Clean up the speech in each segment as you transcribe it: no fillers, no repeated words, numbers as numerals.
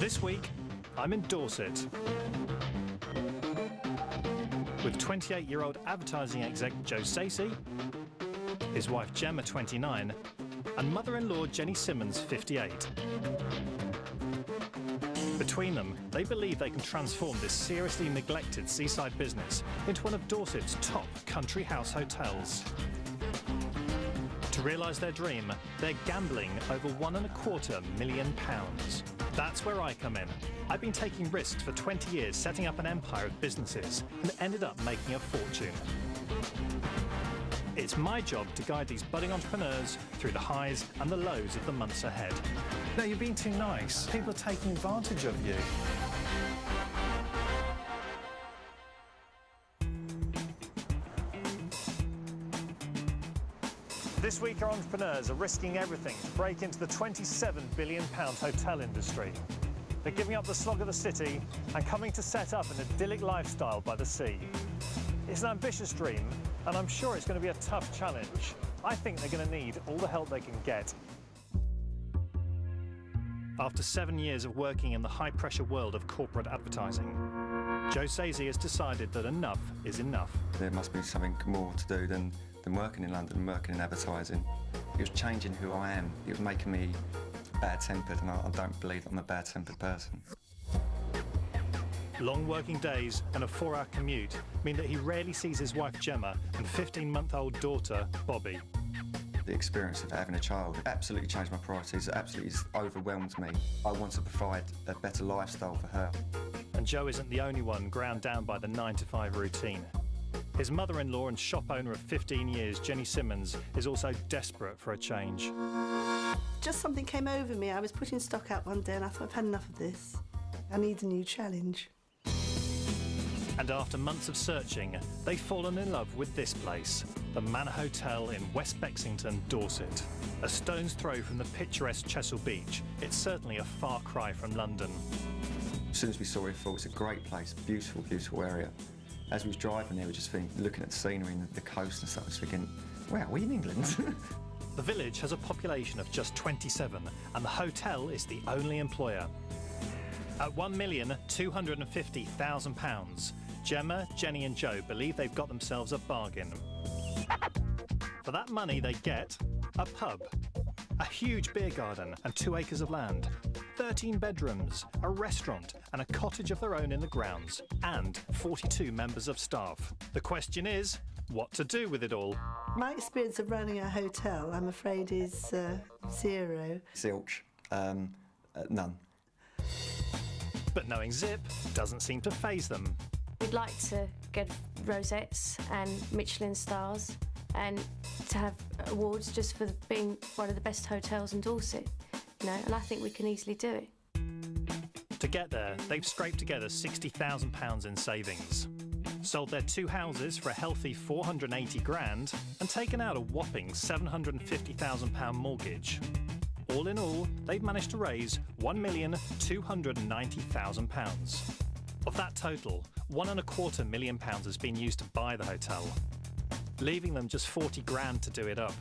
This week, I'm in Dorset with 28-year-old advertising exec Joe Stacey, his wife Gemma, 29, and mother-in-law Jenny Simmons, 58. Between them, they believe they can transform this seriously neglected seaside business into one of Dorset's top country house hotels. To realise their dream, they're gambling over £1.25 million. That's where I come in. I've been taking risks for 20 years, setting up an empire of businesses, and ended up making a fortune. It's my job to guide these budding entrepreneurs through the highs and the lows of the months ahead. No, you're being too nice. People are taking advantage of you. This week, our entrepreneurs are risking everything to break into the £27 billion hotel industry. They're giving up the slog of the city and coming to set up an idyllic lifestyle by the sea. It's an ambitious dream, and I'm sure it's going to be a tough challenge. I think they're going to need all the help they can get. After 7 years of working in the high-pressure world of corporate advertising, Joe Stacey has decided that enough is enough. There must be something more to do than working in London and working in advertising. It was changing who I am. It was making me bad-tempered, and I don't believe that I'm a bad-tempered person. Long working days and a 4-hour commute mean that he rarely sees his wife Gemma and 15-month-old daughter Bobby. The experience of having a child absolutely changed my priorities. It absolutely overwhelmed me. I want to provide a better lifestyle for her. And Joe isn't the only one ground down by the 9-to-5 routine. His mother-in-law and shop owner of 15 years, Jenny Simmons, is also desperate for a change. Just something came over me. I was putting stock out one day and I thought, I've had enough of this. I need a new challenge. And after months of searching, they've fallen in love with this place, the Manor Hotel in West Bexington, Dorset. A stone's throw from the picturesque Chesil Beach, it's certainly a far cry from London. As soon as we saw it, we thought it's a great place, beautiful, beautiful area. As we was driving there, we were just looking at the scenery and the coast and stuff, I was thinking, wow, we're in England. The village has a population of just 27, and the hotel is the only employer. At £1,250,000, Gemma, Jenny and Joe believe they've got themselves a bargain. For that money they get a pub, a huge beer garden and 2 acres of land, 13 bedrooms, a restaurant and a cottage of their own in the grounds, and 42 members of staff. The question is, what to do with it all? My experience of running a hotel, I'm afraid, is zero. Zilch. None. But knowing Zip doesn't seem to faze them. We'd like to get rosettes and Michelin stars and to have awards just for being one of the best hotels in Dorset, you know, and I think we can easily do it. To get there, they've scraped together £60,000 in savings, sold their 2 houses for a healthy 480 grand and taken out a whopping £750,000 mortgage. All in all, they've managed to raise £1,290,000. Of that total, £1.25 million has been used to buy the hotel, leaving them just 40 grand to do it up.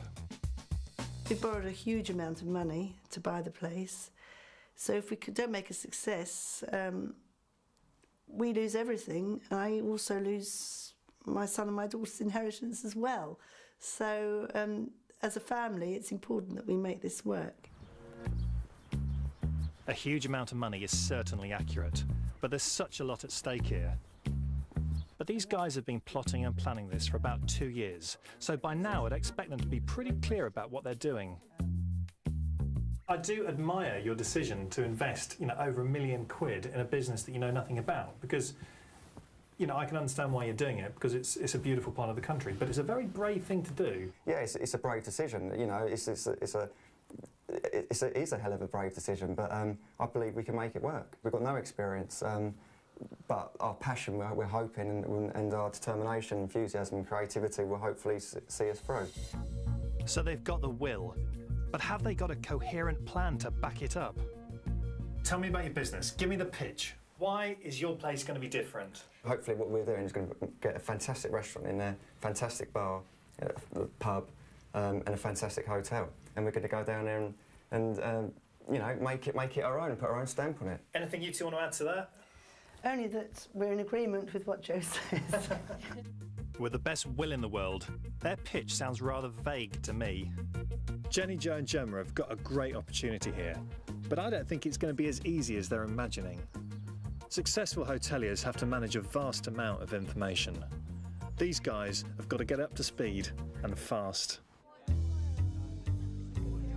We borrowed a huge amount of money to buy the place, so if we don't make a success, we lose everything. I also lose my son and my daughter's inheritance as well. So as a family, it's important that we make this work. A huge amount of money is certainly accurate, but there's such a lot at stake here. But these guys have been plotting and planning this for about 2 years, so by now I'd expect them to be pretty clear about what they're doing. I do admire your decision to invest, over £1 million in a business that you know nothing about, because, I can understand why you're doing it, because it's a beautiful part of the country, but it's a very brave thing to do. Yeah, it's a brave decision. It is a hell of a brave decision, but I believe we can make it work. We've got no experience, but our passion, we're hoping, and our determination, enthusiasm and creativity will hopefully see us through. So they've got the will, but have they got a coherent plan to back it up? Tell me about your business. Give me the pitch. Why is your place going to be different? Hopefully what we're doing is going to get a fantastic restaurant in there, fantastic bar, a pub, and a fantastic hotel. And we're going to go down there and you know, make it our own, put our own stamp on it. Anything you two want to add to that? Only that we're in agreement with what Joe says. With the best will in the world, their pitch sounds rather vague to me. Jenny, Joe and Gemma have got a great opportunity here, but I don't think it's going to be as easy as they're imagining. Successful hoteliers have to manage a vast amount of information. These guys have got to get up to speed and fast.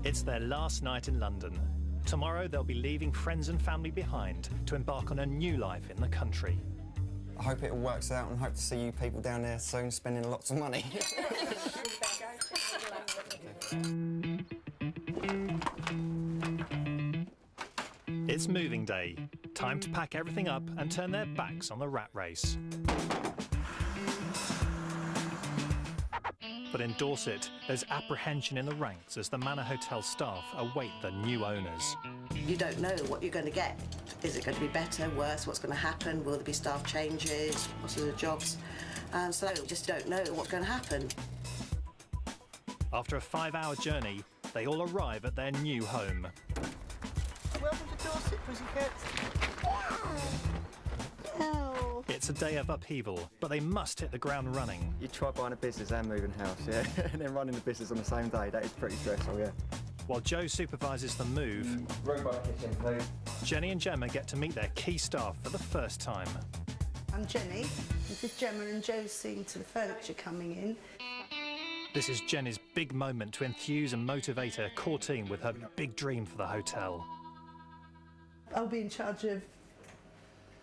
It's their last night in London. Tomorrow they'll be leaving friends and family behind to embark on a new life in the country. I hope it all works out and hope to see you people down there soon spending lots of money. It's moving day. Time to pack everything up and turn their backs on the rat race. But in Dorset, there's apprehension in the ranks as the Manor Hotel staff await the new owners. You don't know what you're going to get. Is it going to be better, worse? What's going to happen? Will there be staff changes? What are the jobs? So we just don't know what's going to happen. After a 5-hour journey, they all arrive at their new home. Welcome to Dorset, pussycats. Oh. It's a day of upheaval, but they must hit the ground running. You try buying a business and moving house, yeah? And then running the business on the same day, that is pretty stressful, yeah. While Joe supervises the move, Room by the kitchen, please. Jenny and Gemma get to meet their key staff for the first time. I'm Jenny. This is Gemma and Joe's seeing to the furniture coming in. This is Jenny's big moment to enthuse and motivate her core team with her big dream for the hotel. I'll be in charge of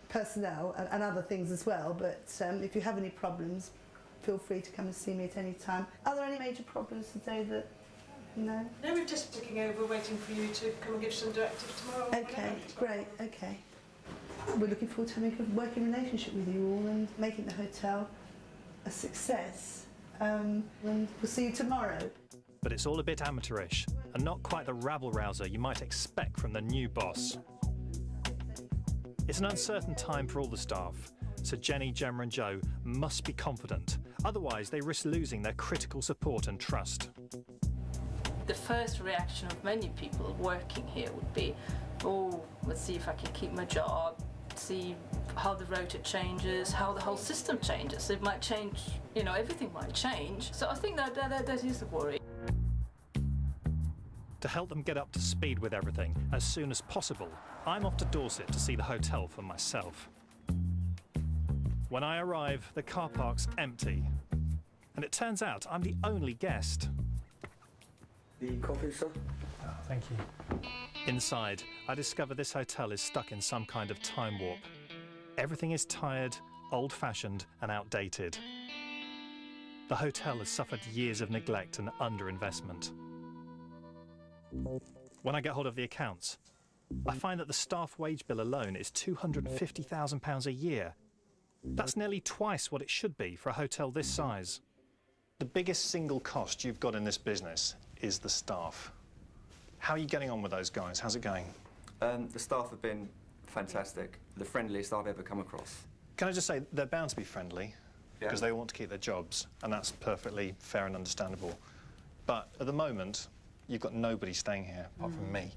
personnel and other things as well, but if you have any problems, feel free to come and see me at any time. Are there any major problems today that, no? No, we're just looking over, waiting for you to come and give some directives tomorrow. Okay, great, okay. We're looking forward to having a good working relationship with you all and making the hotel a success. And we'll see you tomorrow. But it's all a bit amateurish and not quite the rabble-rouser you might expect from the new boss. It's an uncertain time for all the staff, so Jenny, Gemma and Joe must be confident. Otherwise, they risk losing their critical support and trust. The first reaction of many people working here would be, oh, let's see if I can keep my job, see how the rota changes, how the whole system changes. It might change, you know, everything might change. So I think that is the worry. To help them get up to speed with everything as soon as possible, I'm off to Dorset to see the hotel for myself. When I arrive, the car park's empty. And it turns out I'm the only guest. The coffee, sir? Oh, thank you. Inside, I discover this hotel is stuck in some kind of time warp. Everything is tired, old-fashioned and outdated. The hotel has suffered years of neglect and underinvestment. When I get hold of the accounts, I find that the staff wage bill alone is £250,000 a year. That's nearly twice what it should be for a hotel this size. The biggest single cost you've got in this business is the staff. How are you getting on with those guys? How's it going? The staff have been fantastic. The friendliest I've ever come across. Can I just say, they're bound to be friendly, because they want to keep their jobs, and that's perfectly fair and understandable. But at the moment, you've got nobody staying here, apart from me.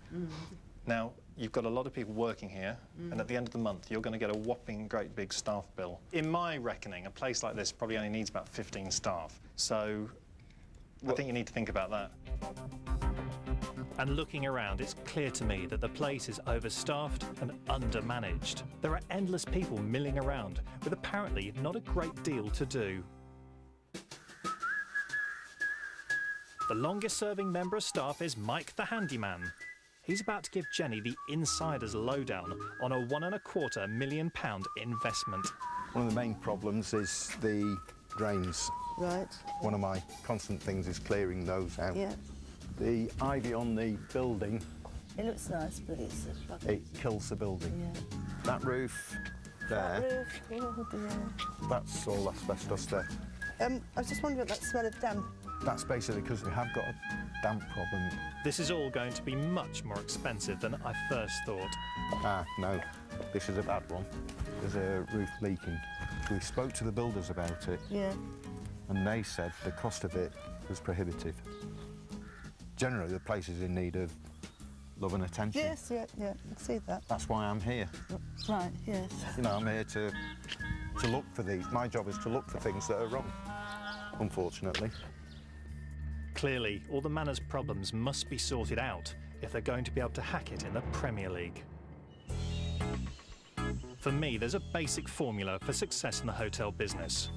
Now, you've got a lot of people working here, and at the end of the month, you're going to get a whopping great big staff bill. In my reckoning, a place like this probably only needs about 15 staff, so I think you need to think about that. And looking around, it's clear to me that the place is overstaffed and undermanaged. There are endless people milling around, with apparently not a great deal to do. The longest-serving member of staff is Mike the handyman. He's about to give Jenny the insider's lowdown on a £1.25 million investment. One of the main problems is the drains. Right. One of my constant things is clearing those out. Yeah. The ivy on the building, It looks nice, but it's a bugger. it kills the building. Yeah. That roof there, Oh dear. that's all asbestos there. I was just wondering about that smell of damp. That's basically because we have got a damp problem. This is all going to be much more expensive than I first thought. Ah, no, this is a bad one. There's a roof leaking. We spoke to the builders about it, Yeah. and they said the cost of it was prohibitive. Generally, the place is in need of love and attention. Yes, yeah, I can see that. That's why I'm here. Right, yes. You know, I'm here to look for these. My job is to look for things that are wrong, unfortunately. Clearly, all the Manor's problems must be sorted out if they're going to be able to hack it in the Premier League. For me, there's a basic formula for success in the hotel business.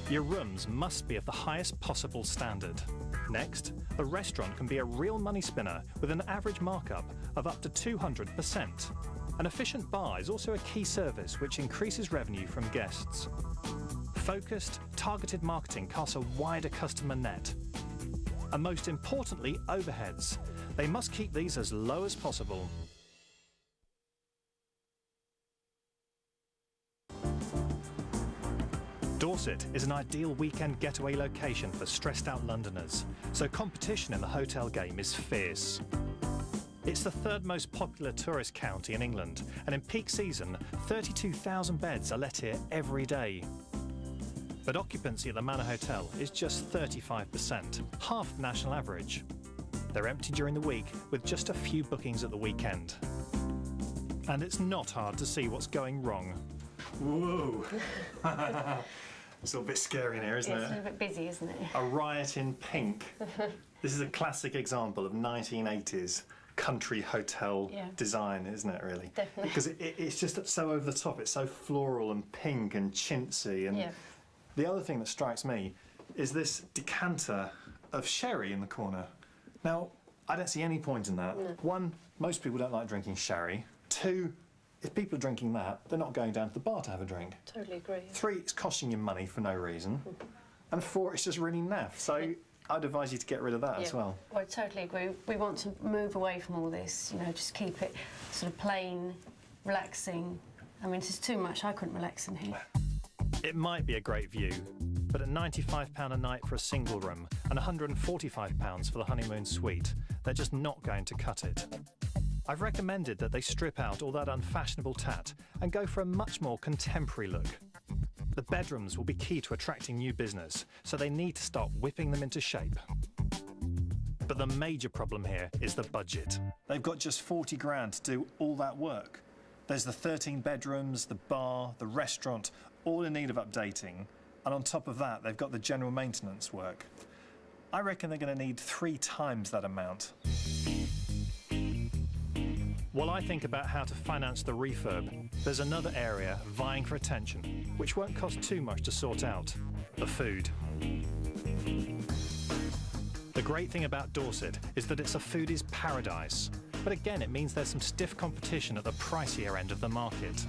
Your rooms must be of the highest possible standard. Next, the restaurant can be a real money spinner with an average markup of up to 200%. An efficient bar is also a key service which increases revenue from guests. Focused, targeted marketing casts a wider customer net. And most importantly, overheads. They must keep these as low as possible. Dorset is an ideal weekend getaway location for stressed-out Londoners, so competition in the hotel game is fierce. It's the third most popular tourist county in England, and in peak season, 32,000 beds are let here every day. But occupancy at the Manor Hotel is just 35%, half the national average. They're empty during the week, with just a few bookings at the weekend. And it's not hard to see what's going wrong. Whoa! It's a little bit scary in here, isn't it? It's a little bit busy, isn't it? A riot in pink. This is a classic example of 1980s country hotel design, isn't it, really? Definitely. Because it's just so over the top. It's so floral and pink and chintzy. And the other thing that strikes me is this decanter of sherry in the corner. Now, I don't see any point in that. No. One, most people don't like drinking sherry. Two, if people are drinking that, they're not going down to the bar to have a drink. Totally agree. Three, it's costing you money for no reason. And four, it's just really naff. So I'd advise you to get rid of that as well. Well, I totally agree. We want to move away from all this, you know, just keep it sort of plain, relaxing. I mean, this is too much. I couldn't relax in here. It might be a great view, but at £95 a night for a single room and £145 for the honeymoon suite, they're just not going to cut it. I've recommended that they strip out all that unfashionable tat and go for a much more contemporary look. The bedrooms will be key to attracting new business, so they need to start whipping them into shape. But the major problem here is the budget. They've got just 40 grand to do all that work. There's the 13 bedrooms, the bar, the restaurant, all in need of updating. And on top of that, they've got the general maintenance work. I reckon they're going to need 3 times that amount. While I think about how to finance the refurb, there's another area vying for attention, which won't cost too much to sort out: the food. The great thing about Dorset is that it's a foodie's paradise. But again, it means there's some stiff competition at the pricier end of the market.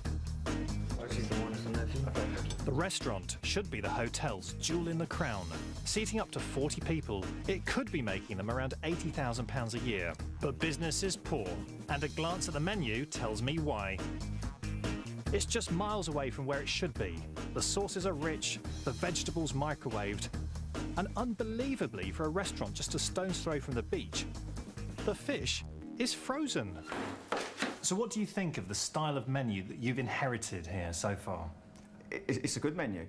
The restaurant should be the hotel's jewel in the crown. Seating up to 40 people, it could be making them around £80,000 a year. But business is poor, and a glance at the menu tells me why. It's just miles away from where it should be. The sauces are rich, the vegetables microwaved, and unbelievably for a restaurant just a stone's throw from the beach, the fish is frozen. So what do you think of the style of menu that you've inherited here so far? It's a good menu.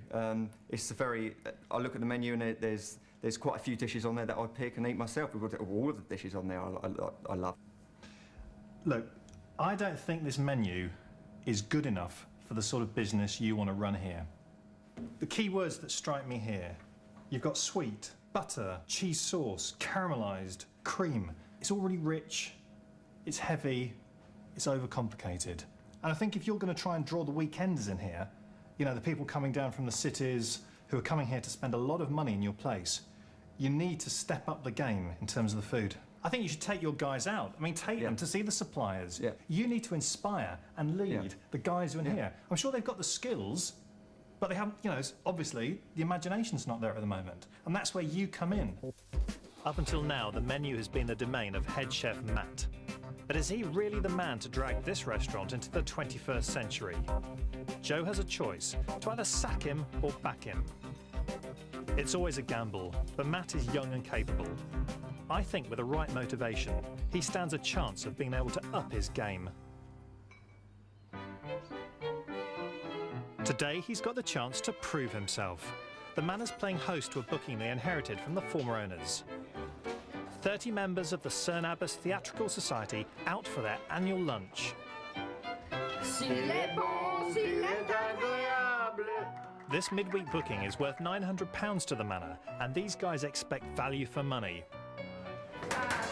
It's a very. I look at the menu and there's quite a few dishes on there that I pick and eat myself. We've got all of the dishes on there I love. Look, I don't think this menu is good enough for the sort of business you want to run here. The key words that strike me here: you've got sweet, butter, cheese sauce, caramelised, cream. It's already rich, it's heavy, it's overcomplicated. And I think if you're going to try and draw the weekenders in here, you know, the people coming down from the cities who are coming here to spend a lot of money in your place, you need to step up the game in terms of the food. I think you should take your guys out. I mean, take them to see the suppliers. You need to inspire and lead the guys who are in here. I'm sure they've got the skills, but they haven't, you know, obviously the imagination's not there at the moment. And that's where you come in. Up until now, the menu has been the domain of head chef Matt. But is he really the man to drag this restaurant into the 21st century? Joe has a choice, to either sack him or back him. It's always a gamble, but Matt is young and capable. I think with the right motivation, he stands a chance of being able to up his game. Today, he's got the chance to prove himself. The Manor's playing host to a booking they inherited from the former owners. 30 members of the St Abbas Theatrical Society out for their annual lunch. This midweek booking is worth £900 to the manor, and these guys expect value for money.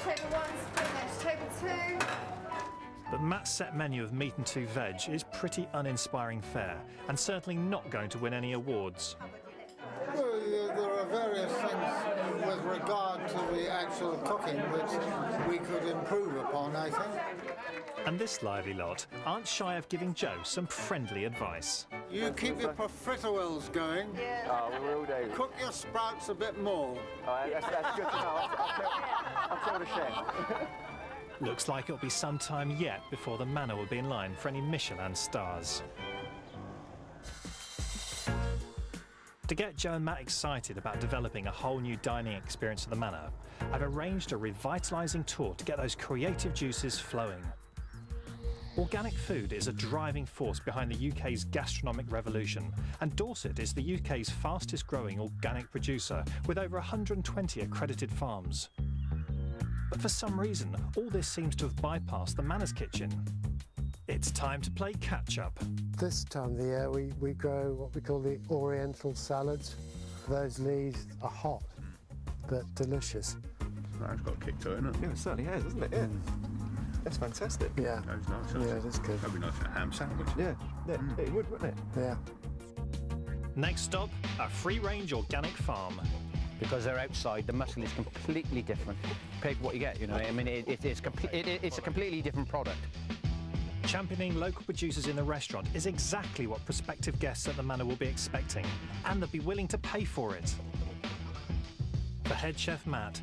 Table 1 spinach, table 2. But Matt's set menu of meat and 2 veg is pretty uninspiring fare, and certainly not going to win any awards. Well, there are various things with regard to the actual cooking which we could improve upon, I think. And this lively lot aren't shy of giving Joe some friendly advice. You keep your profiteroles going. Yeah. Oh, we will do. Cook your sprouts a bit more. Oh, that's good to know. I'll tell the chef. Looks like it'll be some time yet before the manor will be in line for any Michelin stars. To get Joe and Matt excited about developing a whole new dining experience at the manor, I've arranged a revitalising tour to get those creative juices flowing. Organic food is a driving force behind the UK's gastronomic revolution, and Dorset is the UK's fastest growing organic producer with over 120 accredited farms. But for some reason, all this seems to have bypassed the manor's kitchen. It's time to play catch-up. This time of the year we grow what we call the oriental salads. Those leaves are hot, but delicious. That's got a kick to it, hasn't it? Yeah, it certainly has, hasn't it? Yeah. That's fantastic. Yeah. That's nice. Yeah, that's good. That'd be nice for a ham sandwich. Yeah, it would, wouldn't it? Yeah. Next stop, a free-range organic farm. Because they're outside, the muscle is completely different compared to what you get, you know. I mean, it's a completely different product. Championing local producers in the restaurant is exactly what prospective guests at the manor will be expecting, and they'll be willing to pay for it. For head chef Matt,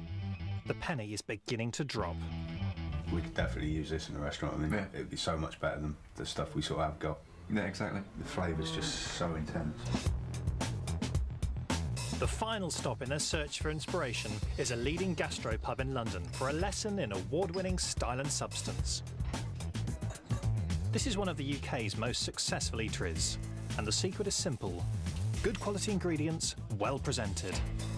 the penny is beginning to drop. We could definitely use this in a restaurant. I mean, it'd be so much better than the stuff we sort of have got. Yeah, exactly. The flavour's just so intense. The final stop in their search for inspiration is a leading gastropub in London for a lesson in award-winning style and substance. This is one of the UK's most successful eateries, and the secret is simple. Good quality ingredients, well presented.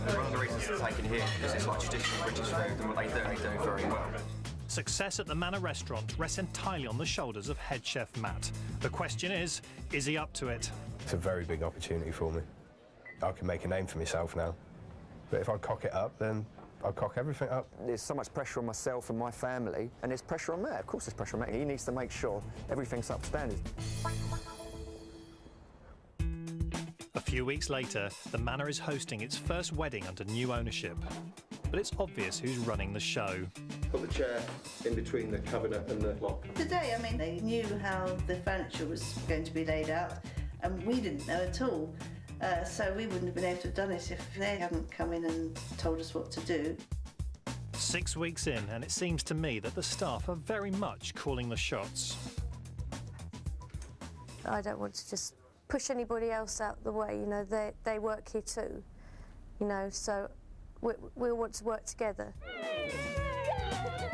One of the reasons it's taken here is it's like traditional British food, and what they do very well. Success at the Manor restaurant rests entirely on the shoulders of head chef Matt. The question is he up to it? It's a very big opportunity for me. I can make a name for myself now. But if I cock it up, then I'll cock everything up. There's so much pressure on myself and my family, and there's pressure on Matt. Of course there's pressure on Matt. He needs to make sure everything's up to standard. A few weeks later, the Manor is hosting its first wedding under new ownership. But it's obvious who's running the show. Put the chair in between the cabinet and the lock. Today, I mean, they knew how the furniture was going to be laid out, and we didn't know at all. So we wouldn't have been able to have done it if they hadn't come in and told us what to do. 6 weeks in, and it seems to me that the staff are very much calling the shots. I don't want to just push anybody else out the way, you know, they work here too, you know, so we want to work together.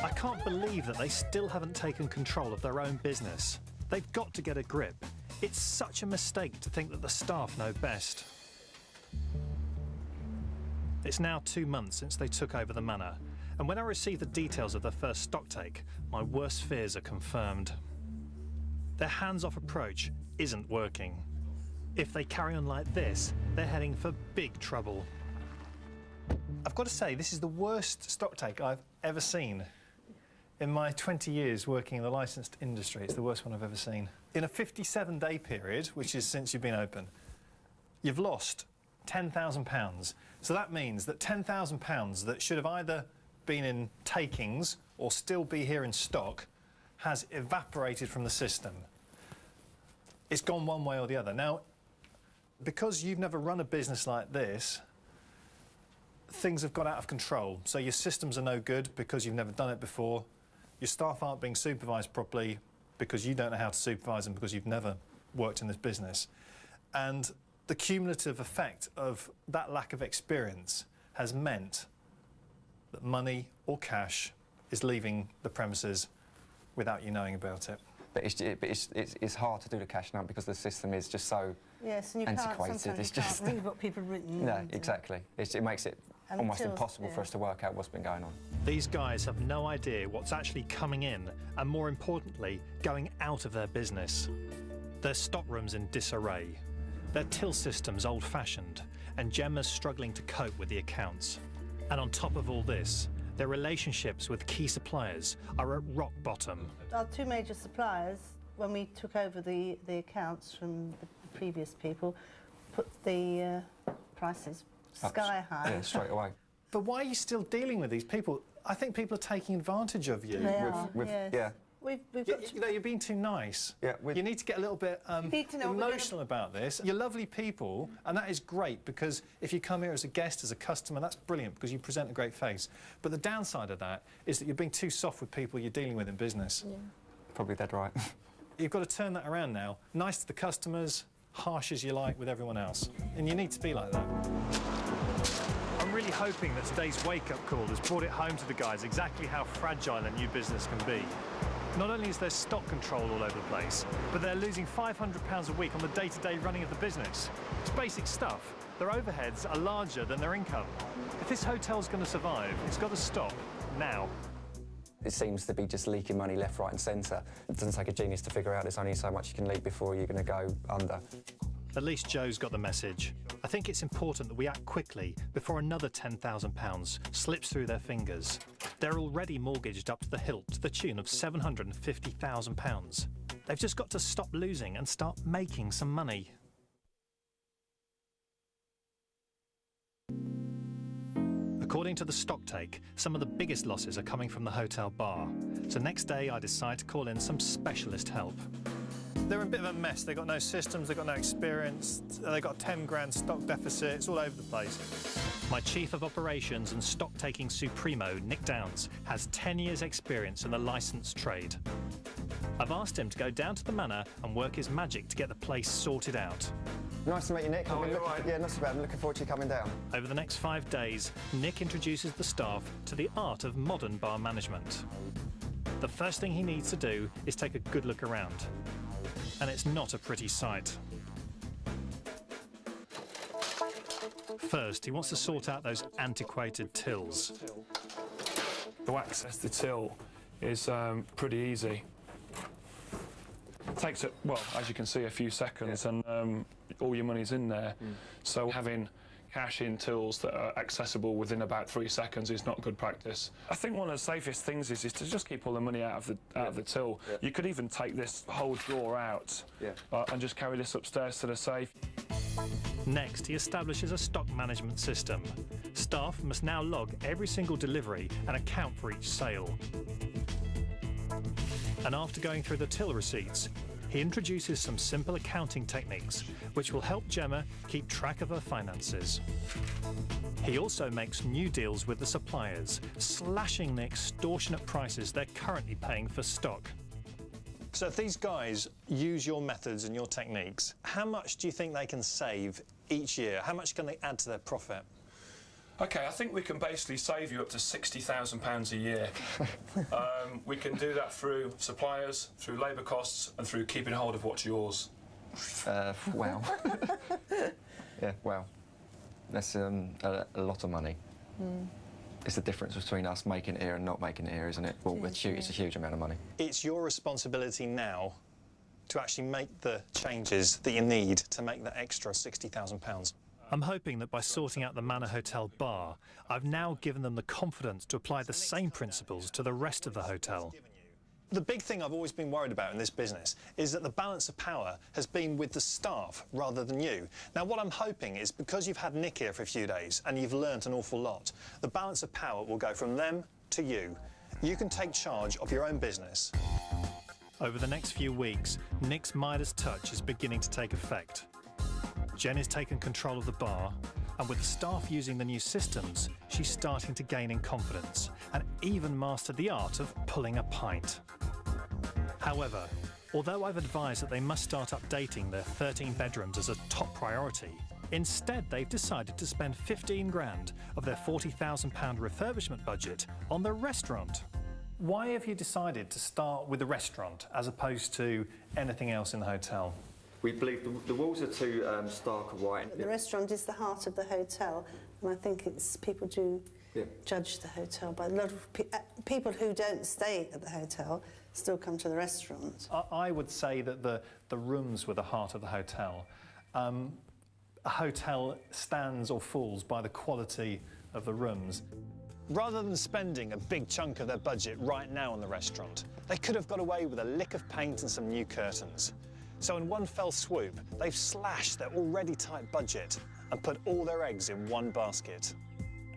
I can't believe that they still haven't taken control of their own business. They've got to get a grip. It's such a mistake to think that the staff know best. It's now 2 months since they took over the manor, and when I receive the details of their first stocktake, my worst fears are confirmed. Their hands-off approach isn't working. If they carry on like this, they're heading for big trouble. I've got to say, this is the worst stocktake I've ever seen. In my 20 years working in the licensed industry, it's the worst one I've ever seen. In a 57-day period, which is since you've been open, you've lost £10,000. So that means that £10,000 that should have either been in takings or still be here in stock has evaporated from the system. It's gone one way or the other. Now, because you've never run a business like this, things have got out of control. So your systems are no good because you've never done it before. Your staff aren't being supervised properly because you don't know how to supervise them because you've never worked in this business. And the cumulative effect of that lack of experience has meant that money or cash is leaving the premises without you knowing about it. But it's hard to do the cash now because the system is just so yes, and you antiquated. Can't It's just read what people have written. No, exactly. It makes it almost Until- impossible yeah. for us to work out what's been going on. These guys have no idea what's actually coming in and, more importantly, going out of their business. Their stockroom's in disarray, their till system's old-fashioned, and Gemma's struggling to cope with the accounts. And on top of all this, their relationships with key suppliers are at rock bottom. Our two major suppliers, when we took over the accounts from the previous people, put the prices sky high. Yeah, straight away. But why are you still dealing with these people? I think people are taking advantage of you. They are, yes. Yeah. We've got You know, you're being too nice. Yeah, you need to get a little bit need to know what we're emotional about this. You're lovely people, and that is great, because if you come here as a guest, as a customer, that's brilliant, because you present a great face. But the downside of that is that you're being too soft with people you're dealing with in business. Yeah. Probably dead right. You've got to turn that around now. Nice to the customers, harsh as you like with everyone else. And you need to be like that. I'm really hoping that today's wake-up call has brought it home to the guys exactly how fragile a new business can be. Not only is there stock control all over the place, but they're losing £500 a week on the day-to-day running of the business. It's basic stuff. Their overheads are larger than their income. If this hotel's going to survive, it's got to stop now. It seems to be just leaking money left, right and centre. It doesn't take a genius to figure out there's only so much you can leak before you're going to go under. At least Joe's got the message. I think it's important that we act quickly before another £10,000 slips through their fingers. They're already mortgaged up to the hilt to the tune of £750,000. They've just got to stop losing and start making some money. According to the stocktake, some of the biggest losses are coming from the hotel bar. So next day I decide to call in some specialist help. They're in a bit of a mess. They've got no systems, they've got no experience, they've got a 10 grand stock deficit, it's all over the place. My Chief of Operations and stock-taking supremo, Nick Downs, has 10 years' experience in the licensed trade. I've asked him to go down to the manor and work his magic to get the place sorted out. Nice to meet you, Nick. Yeah, not so bad. I'm looking forward to you coming down. Over the next 5 days, Nick introduces the staff to the art of modern bar management. The first thing he needs to do is take a good look around. And it's not a pretty sight. First, he wants to sort out those antiquated tills. To access the till is pretty easy. It takes, well, as you can see, a few seconds, and all your money's in there. So having cash in tills that are accessible within about 3 seconds is not good practice. I think one of the safest things is to just keep all the money out of the till. You could even take this whole drawer out and just carry this upstairs to the safe. Next, he establishes a stock management system. Staff must now log every single delivery and account for each sale. And after going through the till receipts, he introduces some simple accounting techniques which will help Gemma keep track of her finances. He also makes new deals with the suppliers, slashing the extortionate prices they're currently paying for stock. So if these guys use your methods and your techniques, how much do you think they can save each year? How much can they add to their profit? OK, I think we can basically save you up to £60,000 a year. We can do that through suppliers, through labour costs and through keeping hold of what's yours. Wow. Yeah, wow. That's a lot of money. It's the difference between us making it here and not making it here, isn't it? Well, it's a huge amount of money. It's your responsibility now to actually make the changes that you need to make that extra £60,000. I'm hoping that by sorting out the Manor Hotel bar, I've now given them the confidence to apply the same principles to the rest of the hotel. The big thing I've always been worried about in this business is that the balance of power has been with the staff rather than you. Now, what I'm hoping is because you've had Nick here for a few days and you've learnt an awful lot, the balance of power will go from them to you. You can take charge of your own business. Over the next few weeks, Nick's Midas touch is beginning to take effect. Jen has taken control of the bar, and with the staff using the new systems, she's starting to gain in confidence and even mastered the art of pulling a pint. However, although I've advised that they must start updating their 13 bedrooms as a top priority, instead they've decided to spend 15 grand of their £40,000 refurbishment budget on the restaurant. Why have you decided to start with the restaurant as opposed to anything else in the hotel? We believe the walls are too stark and white. The restaurant is the heart of the hotel, And I think it's people do judge the hotel, but a lot of people who don't stay at the hotel still come to the restaurant. I would say that the rooms were the heart of the hotel. A hotel stands or falls by the quality of the rooms. Rather than spending a big chunk of their budget right now on the restaurant, they could have got away with a lick of paint and some new curtains. So in one fell swoop, they've slashed their already tight budget and put all their eggs in one basket.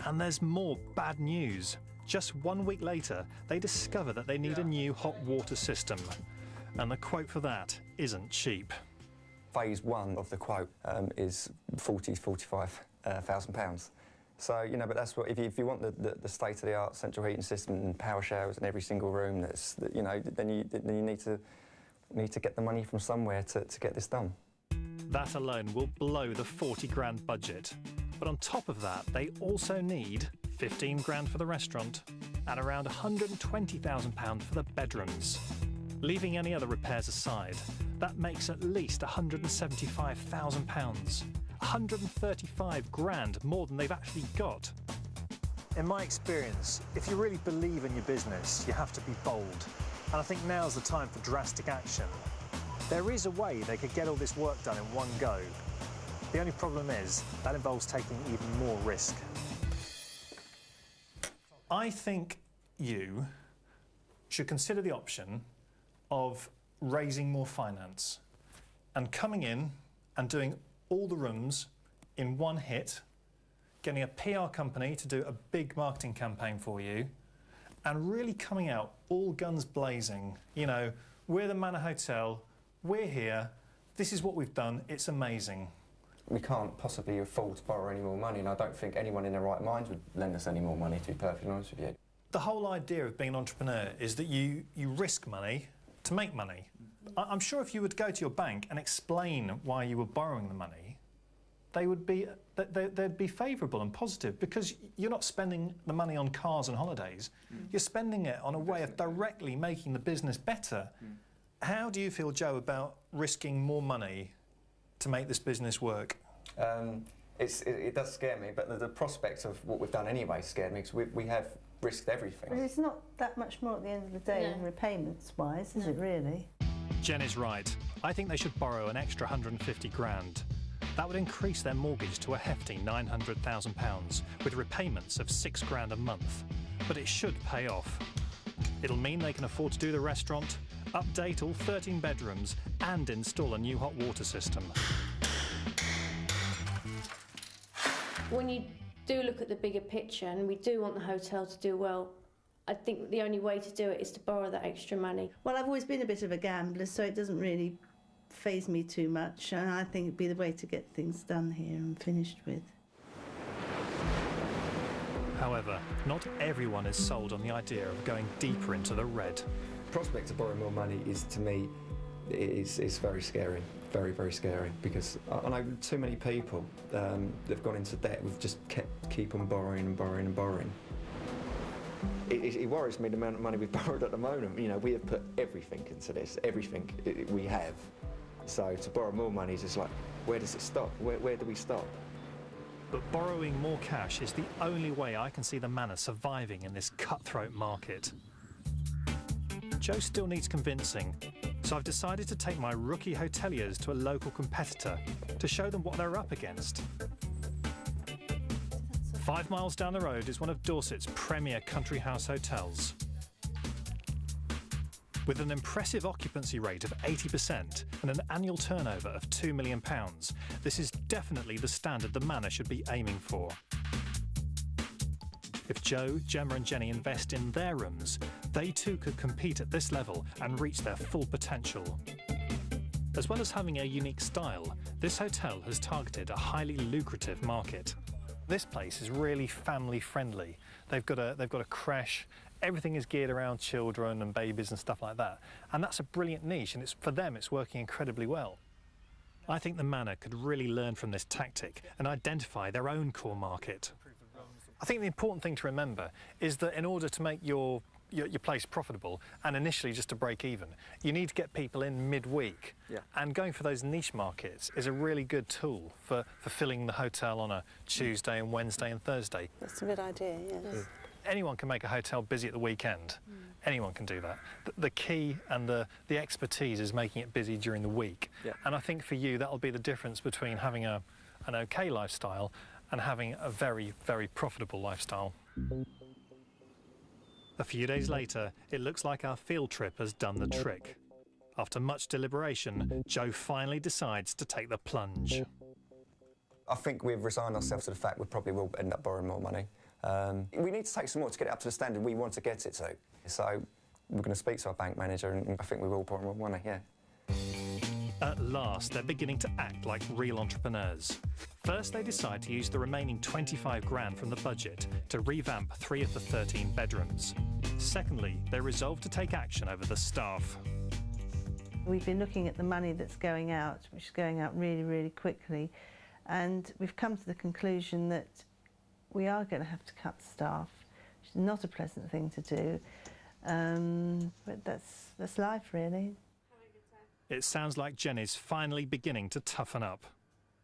And there's more bad news. Just 1 week later, they discover that they need a new hot water system. And the quote for that isn't cheap. Phase 1 of the quote is £45,000. So, you know, but that's what, if you want the state-of-the-art central heating system and power showers in every single room, that's, you know, then you need to get the money from somewhere to get this done. That alone will blow the 40 grand budget. But on top of that, they also need 15 grand for the restaurant and around £120,000 for the bedrooms. Leaving any other repairs aside, that makes at least £175,000. 135 grand more than they've actually got. In my experience, if you really believe in your business, you have to be bold. And I think now's the time for drastic action. There is a way they could get all this work done in one go. The only problem is that involves taking even more risk. I think you should consider the option of raising more finance and coming in and doing all the rooms in one hit, getting a PR company to do a big marketing campaign for you, and really coming out all guns blazing. You know, we're the Manor Hotel, we're here, this is what we've done, it's amazing. We can't possibly afford to borrow any more money, and I don't think anyone in their right mind would lend us any more money, to be perfectly honest with you. The whole idea of being an entrepreneur is that you risk money to make money. I'm sure if you would go to your bank and explain why you were borrowing the money, they'd be favourable and positive, because you're not spending the money on cars and holidays. You're spending it on a way of directly making the business better. How do you feel, Joe, about risking more money to make this business work? It does scare me, but the prospect of what we've done anyway scared me, because we have risked everything. But it's not that much more at the end of the day, repayments-wise, is it really? Jen is right. I think they should borrow an extra 150 grand. That would increase their mortgage to a hefty £900,000, with repayments of 6 grand a month. But it should pay off. It'll mean they can afford to do the restaurant, update all 13 bedrooms, and install a new hot water system. When you do look at the bigger picture, and we do want the hotel to do well, I think the only way to do it is to borrow that extra money. Well, I've always been a bit of a gambler, so it doesn't really faze me too much, and I think it'd be the way to get things done here and finished with. However, not everyone is sold on the idea of going deeper into the red. The prospect of borrowing more money is, to me, is very scary. Very, very scary, because I know too many people that've gone into debt. We've just keep on borrowing and borrowing and borrowing. It worries me the amount of money we've borrowed at the moment. You know, we have put everything into this, everything we have. So to borrow more money is just like, where does it stop? Where do we stop? But borrowing more cash is the only way I can see the Manor surviving in this cutthroat market. Joe still needs convincing, so I've decided to take my rookie hoteliers to a local competitor to show them what they're up against. 5 miles down the road is one of Dorset's premier country house hotels. With an impressive occupancy rate of 80% and an annual turnover of £2 million, this is definitely the standard the Manor should be aiming for. If Joe, Gemma and Jenny invest in their rooms, they too could compete at this level and reach their full potential. As well as having a unique style, this hotel has targeted a highly lucrative market. This place is really family friendly. They've got a creche, everything is geared around children and babies and stuff like that. And that's a brilliant niche, and for them it's working incredibly well. I think the Manor could really learn from this tactic and identify their own core market. I think the important thing to remember is that in order to make your your place profitable and initially just to break even, you need to get people in midweek. Yeah. And going for those niche markets is a really good tool for filling the hotel on a Tuesday and Wednesday and Thursday. That's a good idea, yes. Anyone can make a hotel busy at the weekend. Anyone can do that. The key and the expertise is making it busy during the week. Yeah. And I think for you, that'll be the difference between having an okay lifestyle and having a very, very profitable lifestyle. A few days later, it looks like our field trip has done the trick. After much deliberation, Joe finally decides to take the plunge. I think we've resigned ourselves to the fact we probably will end up borrowing more money. We need to take some more to get it up to the standard we want to get it to. So we're going to speak to our bank manager and I think we will borrow more money, yeah. At last, they're beginning to act like real entrepreneurs. First, they decide to use the remaining 25 grand from the budget to revamp 3 of the 13 bedrooms. Secondly, they resolve to take action over the staff. We've been looking at the money that's going out, which is going out really, really quickly, and we've come to the conclusion that we are going to have to cut staff, which is not a pleasant thing to do, but that's life, really. It sounds like Jenny's finally beginning to toughen up.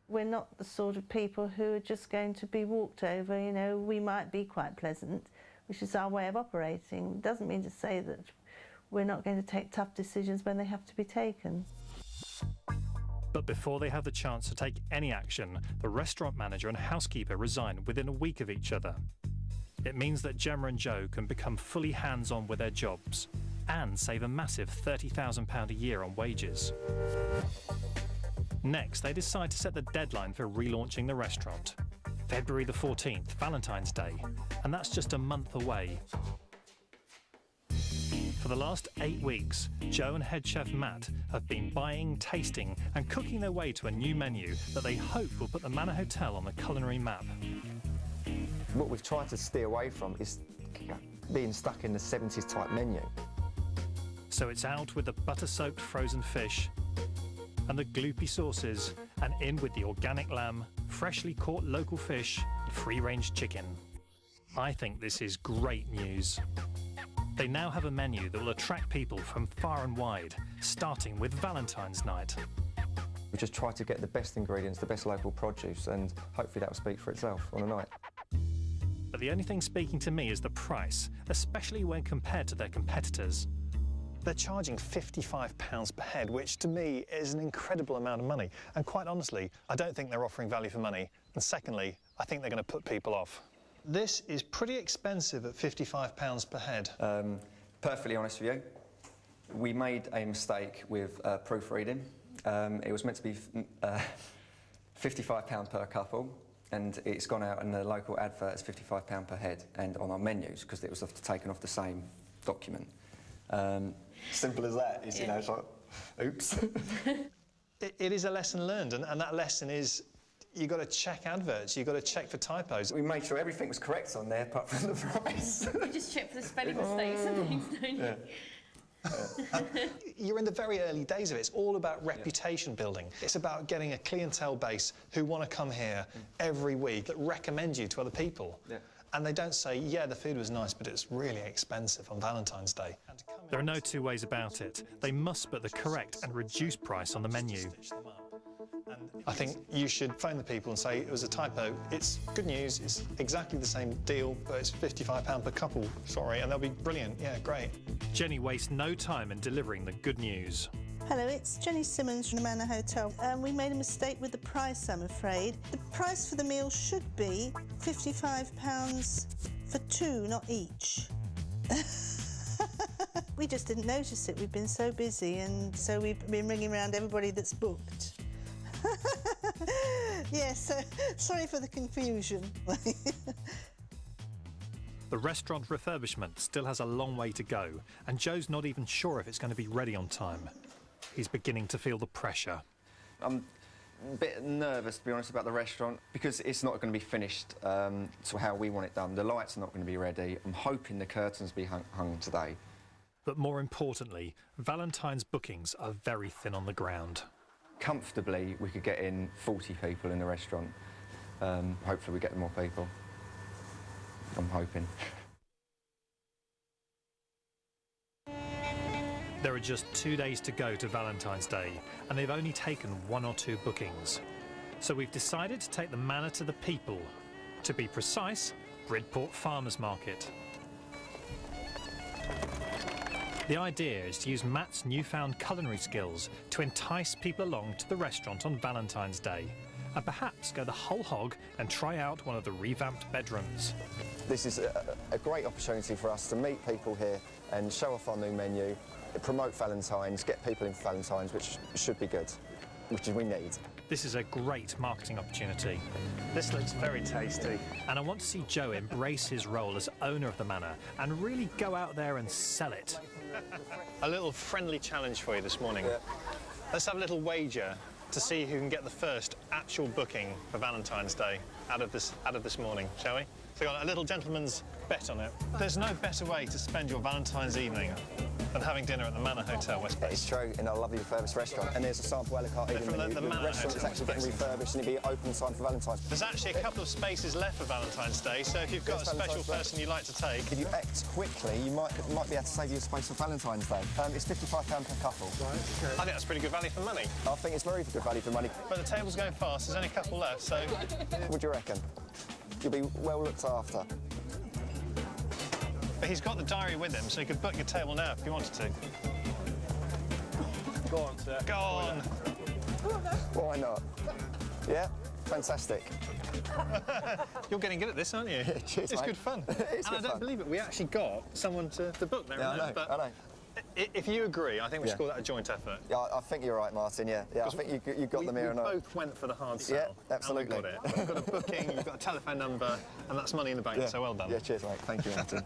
We're not the sort of people who are just going to be walked over, you know. We might be quite pleasant, which is our way of operating. It doesn't mean to say that we're not going to take tough decisions when they have to be taken. But before they have the chance to take any action, the restaurant manager and housekeeper resign within a week of each other. It means that Gemma and Joe can become fully hands-on with their jobs and save a massive £30,000 a year on wages. Next, they decide to set the deadline for relaunching the restaurant. February the 14th, Valentine's Day, and that's just a month away. For the last 8 weeks, Joe and head chef Matt have been buying, tasting and cooking their way to a new menu that they hope will put the Manor Hotel on the culinary map. What we've tried to steer away from is being stuck in the 70s type menu. So it's out with the butter-soaked frozen fish and the gloopy sauces, and in with the organic lamb, freshly caught local fish, and free-range chicken. I think this is great news. They now have a menu that will attract people from far and wide, starting with Valentine's night. We just try to get the best ingredients, the best local produce, and hopefully that will speak for itself on a night. But the only thing speaking to me is the price, especially when compared to their competitors. They're charging £55 per head, which to me is an incredible amount of money. And quite honestly, I don't think they're offering value for money. And secondly, I think they're going to put people off. This is pretty expensive at £55 per head. Perfectly honest with you, we made a mistake with proofreading. It was meant to be £55 per couple, and it's gone out in the local advert as £55 per head, and on our menus, because it was taken off the same document. Simple as that. You know, it's like, oops. It is a lesson learned, and that lesson is you've got to check adverts, you've got to check for typos. We made sure everything was correct on there, apart from the price. You just check for the spelling mistakes and things, don't you? Yeah. You're in the very early days of it. It's all about reputation building. It's about getting a clientele base who want to come here every week, that recommend you to other people. Yeah. And they don't say, yeah, the food was nice, but it's really expensive on Valentine's Day. There are no two ways about it. They must put the correct and reduced price on the menu. I think you should phone the people and say it was a typo. It's good news, it's exactly the same deal, but it's £55 per couple, sorry, and they'll be brilliant. Yeah, great. Jenny wastes no time in delivering the good news. Hello, it's Jenny Simmons from the Manor Hotel. We made a mistake with the price, I'm afraid. The price for the meal should be £55 for 2, not each. We just didn't notice it. We've been so busy, and so we've been ringing around everybody that's booked. Yes, sorry for the confusion. The restaurant refurbishment still has a long way to go, and Joe's not even sure if it's going to be ready on time. He's beginning to feel the pressure. I'm a bit nervous, to be honest, about the restaurant, because it's not going to be finished to how we want it done. The lights are not going to be ready. I'm hoping the curtains will be hung today. But more importantly, Valentine's bookings are very thin on the ground. Comfortably, we could get in 40 people in the restaurant. Hopefully we get more people. I'm hoping. There are just 2 days to go to Valentine's Day, and they've only taken 1 or 2 bookings. So we've decided to take the manor to the people. To be precise, Bridport Farmers Market. The idea is to use Matt's newfound culinary skills to entice people along to the restaurant on Valentine's Day, and perhaps go the whole hog and try out one of the revamped bedrooms. This is a great opportunity for us to meet people here and show off our new menu, promote Valentine's, get people in for Valentine's, which should be good, which we need. This is a great marketing opportunity. This looks very tasty. And I want to see Joe embrace his role as owner of the manor and really go out there and sell it. A little friendly challenge for you this morning. Yeah. Let's have a little wager to see who can get the first actual booking for Valentine's Day out of this morning, shall we? So we've got a little gentleman's bet on it. There's no better way to spend your Valentine's evening than having dinner at the Manor Hotel West Bay. It's true, in our lovely refurbished restaurant. And there's a sample a la carte eating menu. The The restaurant is actually getting refurbished and it'll be open in time for Valentine's. There's actually a couple of spaces left for Valentine's Day, so if you've got a special person you'd like to take... If you act quickly, you might be able to save you a space for Valentine's Day. It's £55 per couple. Right, okay. I think that's pretty good value for money. I think it's very good value for money. But the table's going fast, there's only a couple left, so... What do you reckon? You'll be well looked after. But he's got the diary with him, so you could book your table now if you wanted to. Go on, sir. Go on! Why not? Yeah? Fantastic. You're getting good at this, aren't you? Cheers, it's mate. good fun. It's and good I don't fun. believe it, we actually got someone to book there. Yeah, I know. If you agree, I think we should call that a joint effort. Yeah, I think you're right, Martin, yeah. I think you got them here and We both went for the hard sell. Yeah, absolutely. And we got it. We've got a booking, you've got a telephone number, and that's money in the bank, Yeah. so well done. Yeah, cheers, mate. Thank you, Martin.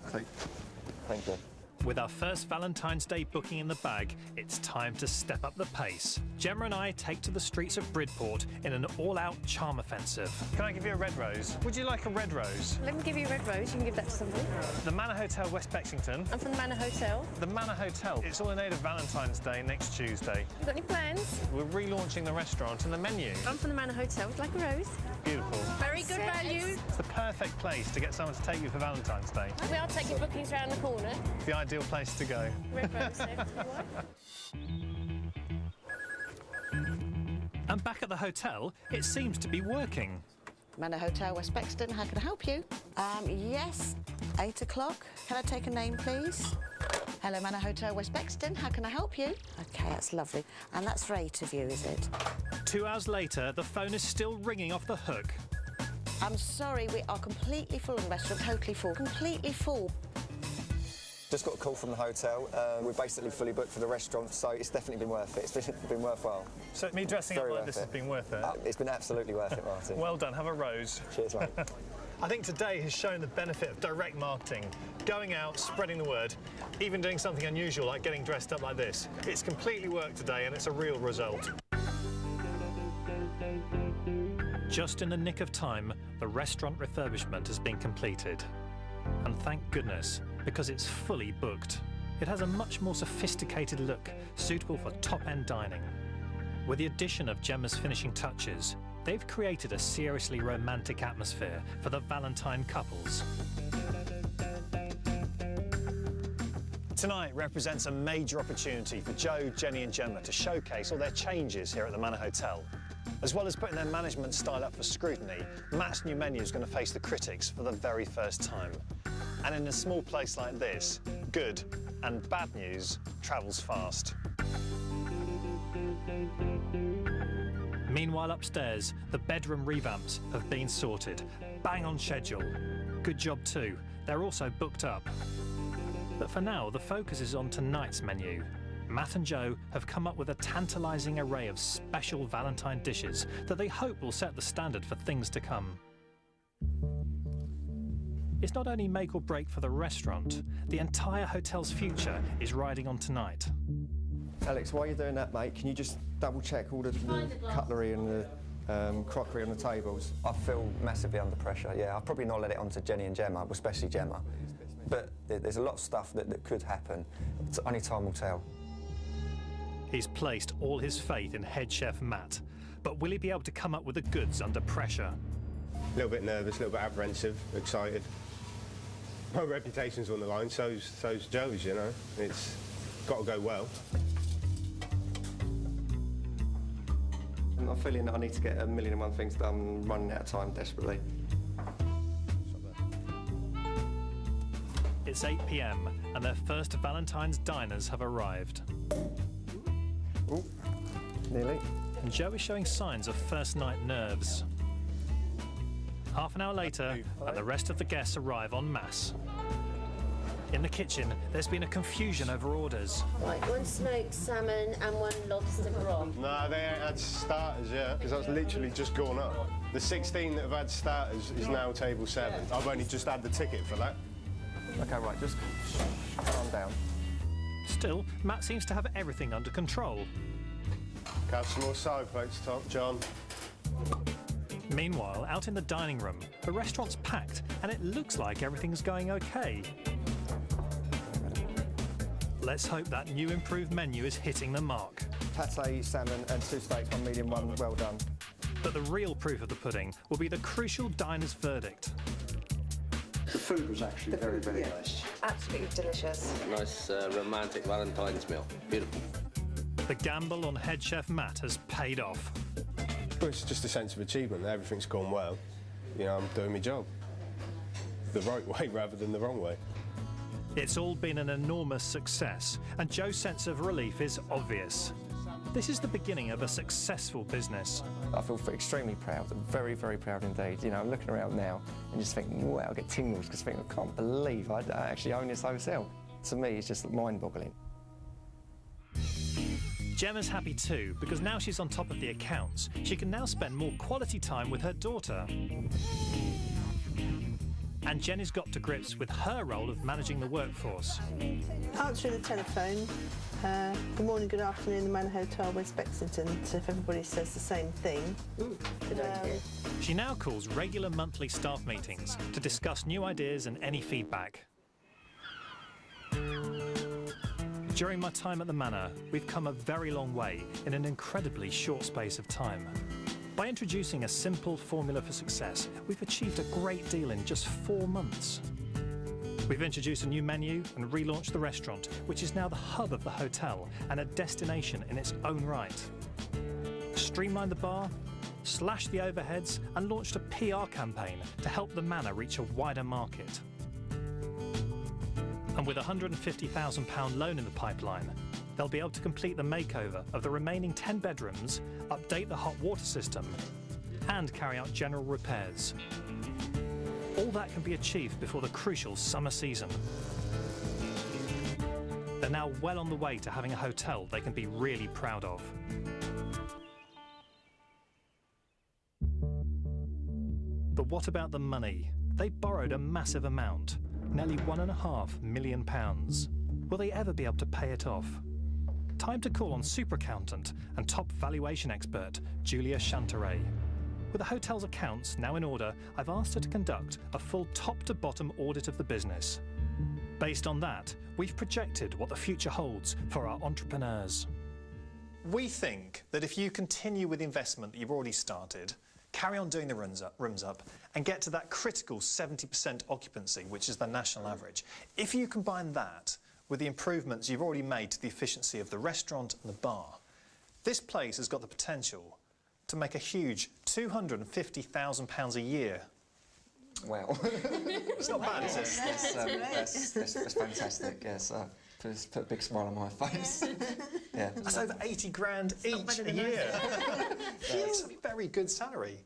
Thank you. With our first Valentine's Day booking in the bag, it's time to step up the pace. Gemma and I take to the streets of Bridport in an all-out charm offensive. Can I give you a red rose? Would you like a red rose? Let me give you a red rose. You can give that to somebody. The Manor Hotel, West Bexington. I'm from the Manor Hotel. The Manor Hotel. It's all in aid of Valentine's Day next Tuesday. You got any plans? We're relaunching the restaurant and the menu. I'm from the Manor Hotel. Would you like a rose? Beautiful. Very good value. It's the perfect place to get someone to take you for Valentine's Day. We are taking bookings around the corner. The ideal place to go. Red rose there. And back at the hotel, it seems to be working. Manor Hotel, West Bexington, how can I help you? Yes, 8 o'clock. Can I take a name, please? Hello, Manor Hotel, West Bexington, how can I help you? OK, that's lovely. And that's for 8 of you, is it? 2 hours later, the phone is still ringing off the hook. I'm sorry, we are completely full in the restaurant, totally full. Completely full. Just got a call from the hotel. We're basically fully booked for the restaurant, so it's definitely been worth it. It's been worthwhile. So me dressing up like this has been worth it? It's been absolutely worth it, Martin. Well done. Have a rose. Cheers, mate. I think today has shown the benefit of direct marketing. Going out, spreading the word, even doing something unusual like getting dressed up like this. It's completely worked today and it's a real result. Just in the nick of time, the restaurant refurbishment has been completed. And thank goodness, because it's fully booked. It has a much more sophisticated look, suitable for top-end dining. With the addition of Gemma's finishing touches, they've created a seriously romantic atmosphere for the Valentine couples. Tonight represents a major opportunity for Joe, Jenny and Gemma to showcase all their changes here at the Manor Hotel. As well as putting their management style up for scrutiny, Matt's new menu is going to face the critics for the very first time. And in a small place like this, good and bad news travels fast. Meanwhile, upstairs, the bedroom revamps have been sorted. Bang on schedule. Good job too. They're also booked up. But for now, the focus is on tonight's menu. Matt and Joe have come up with a tantalising array of special Valentine dishes that they hope will set the standard for things to come. It's not only make or break for the restaurant, the entire hotel's future is riding on tonight. Alex, while you're doing that, mate, can you just double-check all the cutlery and the crockery on the tables? I feel massively under pressure, yeah. I'll probably not let it on to Jenny and Gemma, especially Gemma. But there's a lot of stuff that could happen. Only time will tell. He's placed all his faith in head chef Matt, but will he be able to come up with the goods under pressure? A little bit nervous, a little bit apprehensive, excited. My reputation's on the line, so's Joe's, you know. It's got to go well. I'm feeling that I need to get 1,000,001 things done, running out of time desperately. It's 8 p.m. and their first Valentine's diners have arrived. Ooh, nearly. And Joe is showing signs of first night nerves. Half an hour later, and the rest of the guests arrive en masse. In the kitchen, there's been a confusion over orders. Right, 1 smoked salmon and 1 lobster broth. No, they ain't had starters yet, because that's literally just gone up. The 16 that have had starters is now table 7. I've only just had the ticket for that. OK, right, just calm down. Still, Matt seems to have everything under control. Have some more side plates, John. Meanwhile, out in the dining room, the restaurant's packed and it looks like everything's going OK. Let's hope that new improved menu is hitting the mark. Pate, salmon and 2 steaks, 1 medium, 1 well done. But the real proof of the pudding will be the crucial diner's verdict. The food was actually very, very nice. Absolutely delicious. Nice romantic Valentine's meal. Beautiful. The gamble on head chef Matt has paid off. Well, it's just a sense of achievement that everything's gone well. You know, I'm doing my job the right way rather than the wrong way. It's all been an enormous success, and Joe's sense of relief is obvious. This is the beginning of a successful business. I feel extremely proud, very, very proud indeed. You know, I'm looking around now and just thinking, wow, I get tingles because I think I can't believe I actually own this hotel. To me, it's just mind-boggling. Gemma's happy too, because now she's on top of the accounts, she can now spend more quality time with her daughter. And Jenny's got to grips with her role of managing the workforce. Answering the telephone, good morning, good afternoon, the Manor Hotel, West Bexington, so if everybody says the same thing. Good idea. She now calls regular monthly staff meetings to discuss new ideas and any feedback. During my time at the Manor, we've come a very long way in an incredibly short space of time. By introducing a simple formula for success, we've achieved a great deal in just 4 months. We've introduced a new menu and relaunched the restaurant, which is now the hub of the hotel and a destination in its own right. Streamlined the bar, slashed the overheads and launched a PR campaign to help the Manor reach a wider market. And with a £150,000 loan in the pipeline, they'll be able to complete the makeover of the remaining 10 bedrooms, update the hot water system, and carry out general repairs. All that can be achieved before the crucial summer season. They're now well on the way to having a hotel they can be really proud of. But what about the money? They borrowed a massive amount, nearly £1.5 million. Will they ever be able to pay it off? Time to call on super accountant and top valuation expert, Julia Chanteray. With the hotel's accounts now in order, I've asked her to conduct a full top-to-bottom audit of the business. Based on that, we've projected what the future holds for our entrepreneurs. We think that if you continue with the investment that you've already started, carry on doing the rooms up, and get to that critical 70% occupancy, which is the national average, if you combine that with the improvements you've already made to the efficiency of the restaurant and the bar, this place has got the potential to make a huge £250,000 a year. Wow. It's not bad, is it? That's fantastic, yes. Just put a big smile on my face. Yeah. That's over 80 grand each a year. It's a very good salary.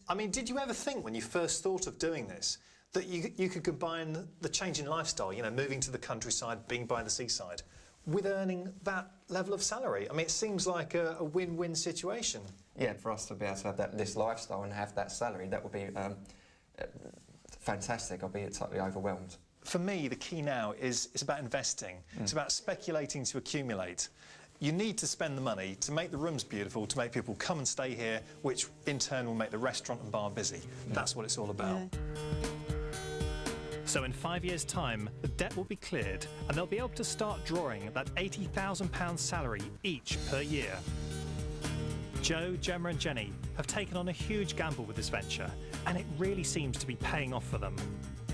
I mean, did you ever think when you first thought of doing this that you could combine the change in lifestyle, you know, moving to the countryside, being by the seaside, with earning that level of salary? I mean, it seems like a win-win situation. Yeah, for us to be able to have this lifestyle and have that salary, that would be fantastic. I'll be totally overwhelmed. For me, the key now is it's about investing. It's about speculating to accumulate. You need to spend the money to make the rooms beautiful, to make people come and stay here, which in turn will make the restaurant and bar busy. That's what it's all about. So in 5 years' time, the debt will be cleared and they'll be able to start drawing that £80,000 salary each per year. Joe, Gemma and Jenny have taken on a huge gamble with this venture, and it really seems to be paying off for them.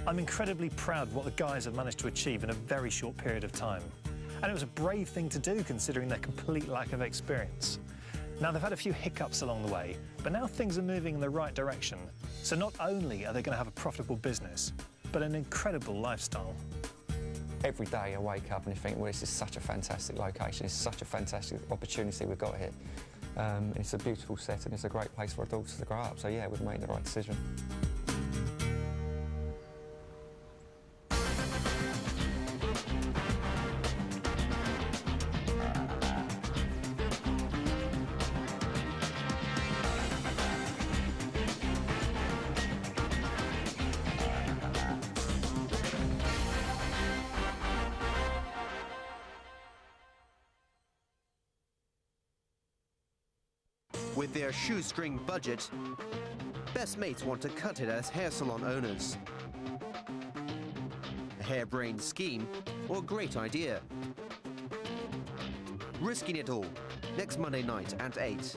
I'm incredibly proud of what the guys have managed to achieve in a very short period of time. And it was a brave thing to do considering their complete lack of experience. Now, they've had a few hiccups along the way, but now things are moving in the right direction. So not only are they going to have a profitable business, but an incredible lifestyle. Every day I wake up and you think, well, this is such a fantastic location, it's such a fantastic opportunity we've got here. It's a beautiful setting, it's a great place for our daughters to grow up, so yeah, we've made the right decision. With their shoestring budget, best mates want to cut it as hair salon owners. A harebrained scheme or a great idea? Risking it all, next Monday night at 8.